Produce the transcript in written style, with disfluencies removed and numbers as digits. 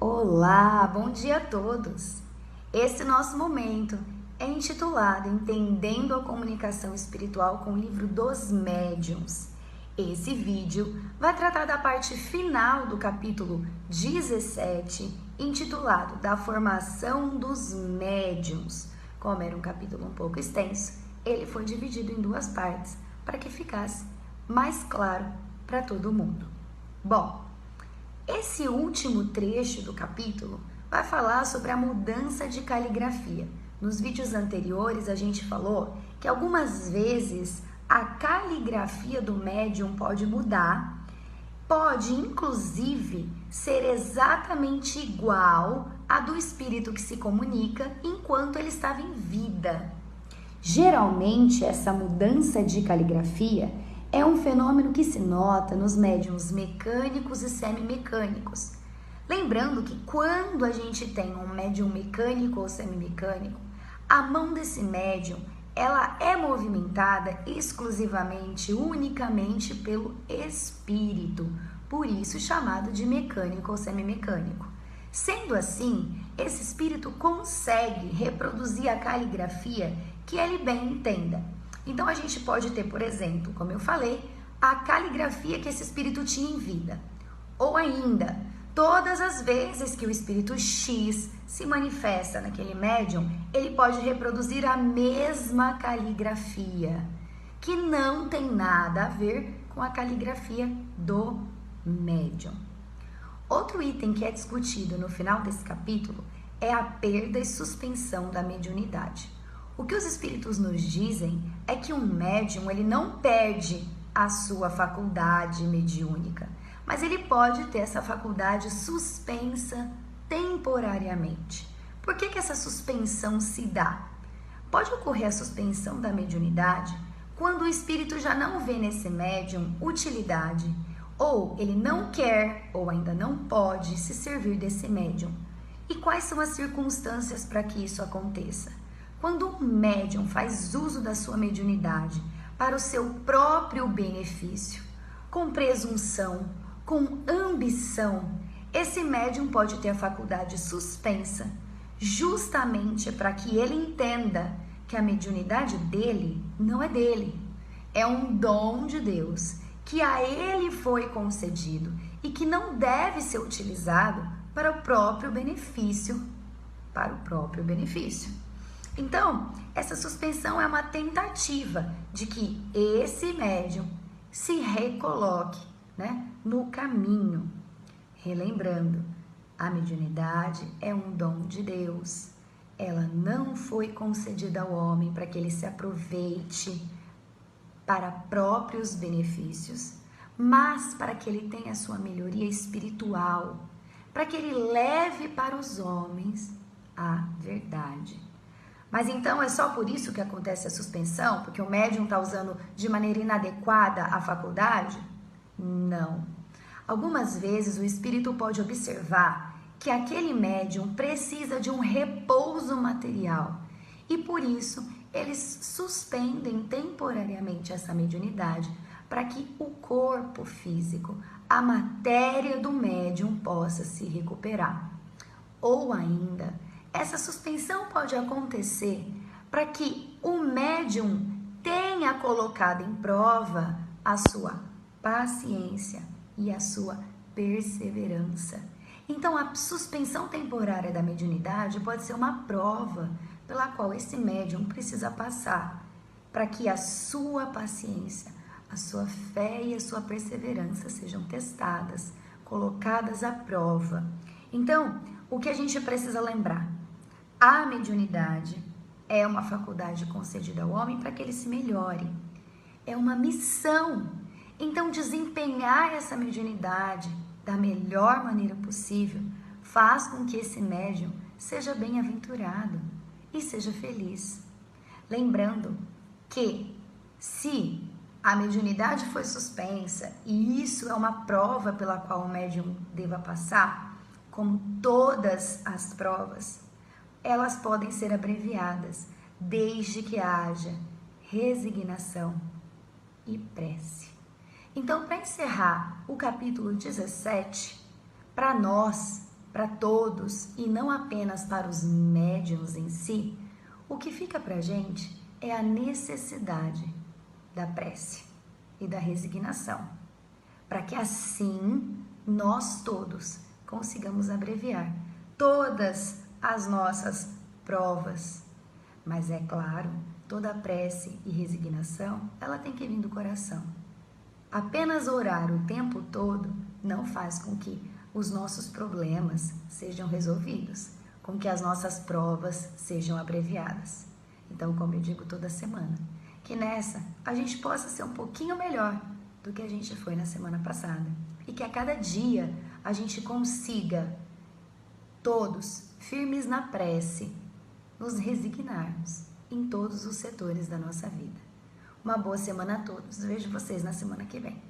Olá, bom dia a todos! Esse nosso momento é intitulado Entendendo a Comunicação Espiritual com o livro dos Médiuns. Esse vídeo vai tratar da parte final do capítulo 17, intitulado Da Formação dos Médiuns. Como era um capítulo um pouco extenso, ele foi dividido em duas partes para que ficasse mais claro para todo mundo. Bom, esse último trecho do capítulo vai falar sobre a mudança de caligrafia. Nos vídeos anteriores a gente falou que algumas vezes a caligrafia do médium pode mudar, pode inclusive ser exatamente igual à do espírito que se comunica enquanto ele estava em vida. Geralmente essa mudança de caligrafia é um fenômeno que se nota nos médiuns mecânicos e semimecânicos. Lembrando que quando a gente tem um médium mecânico ou semimecânico, a mão desse médium ela é movimentada exclusivamente, unicamente pelo espírito, por isso chamado de mecânico ou semimecânico. Sendo assim, esse espírito consegue reproduzir a caligrafia que ele bem entenda. Então a gente pode ter, por exemplo, como eu falei, a caligrafia que esse espírito tinha em vida. Ou ainda, todas as vezes que o espírito X se manifesta naquele médium, ele pode reproduzir a mesma caligrafia, que não tem nada a ver com a caligrafia do médium. Outro item que é discutido no final desse capítulo é a perda e suspensão da mediunidade. O que os espíritos nos dizem é que um médium ele não perde a sua faculdade mediúnica, mas ele pode ter essa faculdade suspensa temporariamente. Por que essa suspensão se dá? Pode ocorrer a suspensão da mediunidade quando o espírito já não vê nesse médium utilidade, ou ele não quer ou ainda não pode se servir desse médium. E quais são as circunstâncias para que isso aconteça? Quando um médium faz uso da sua mediunidade para o seu próprio benefício, com presunção, com ambição, esse médium pode ter a faculdade suspensa, justamente para que ele entenda que a mediunidade dele não é dele, é um dom de Deus, que a ele foi concedido e que não deve ser utilizado para o próprio benefício, Então, essa suspensão é uma tentativa de que esse médium se recoloque, no caminho. Relembrando, a mediunidade é um dom de Deus. Ela não foi concedida ao homem para que ele se aproveite para próprios benefícios, mas para que ele tenha a sua melhoria espiritual, para que ele leve para os homens a verdade. Mas então é só por isso que acontece a suspensão? Porque o médium está usando de maneira inadequada a faculdade? Não. Algumas vezes o espírito pode observar que aquele médium precisa de um repouso material e por isso eles suspendem temporariamente essa mediunidade para que o corpo físico, a matéria do médium possa se recuperar. Ou ainda, essa suspensão pode acontecer para que o médium tenha colocado em prova a sua paciência e a sua perseverança. Então, a suspensão temporária da mediunidade pode ser uma prova pela qual esse médium precisa passar para que a sua paciência, a sua fé e a sua perseverança sejam testadas, colocadas à prova. Então, o que a gente precisa lembrar? A mediunidade é uma faculdade concedida ao homem para que ele se melhore. É uma missão. Então, desempenhar essa mediunidade da melhor maneira possível faz com que esse médium seja bem-aventurado e seja feliz. Lembrando que se a mediunidade foi suspensa e isso é uma prova pela qual o médium deva passar, como todas as provas, elas podem ser abreviadas, desde que haja resignação e prece. Então, para encerrar o capítulo 17, para nós, para todos e não apenas para os médiuns em si, o que fica para a gente é a necessidade da prece e da resignação, para que assim nós todos consigamos abreviar todas as nossas provas. Mas é claro, toda prece e resignação, ela tem que vir do coração. Apenas orar o tempo todo não faz com que os nossos problemas sejam resolvidos, com que as nossas provas sejam abreviadas. Então, como eu digo toda semana, que nessa a gente possa ser um pouquinho melhor do que a gente foi na semana passada. E que a cada dia a gente consiga, todos firmes na prece, nos resignarmos em todos os setores da nossa vida. Uma boa semana a todos. Vejo vocês na semana que vem.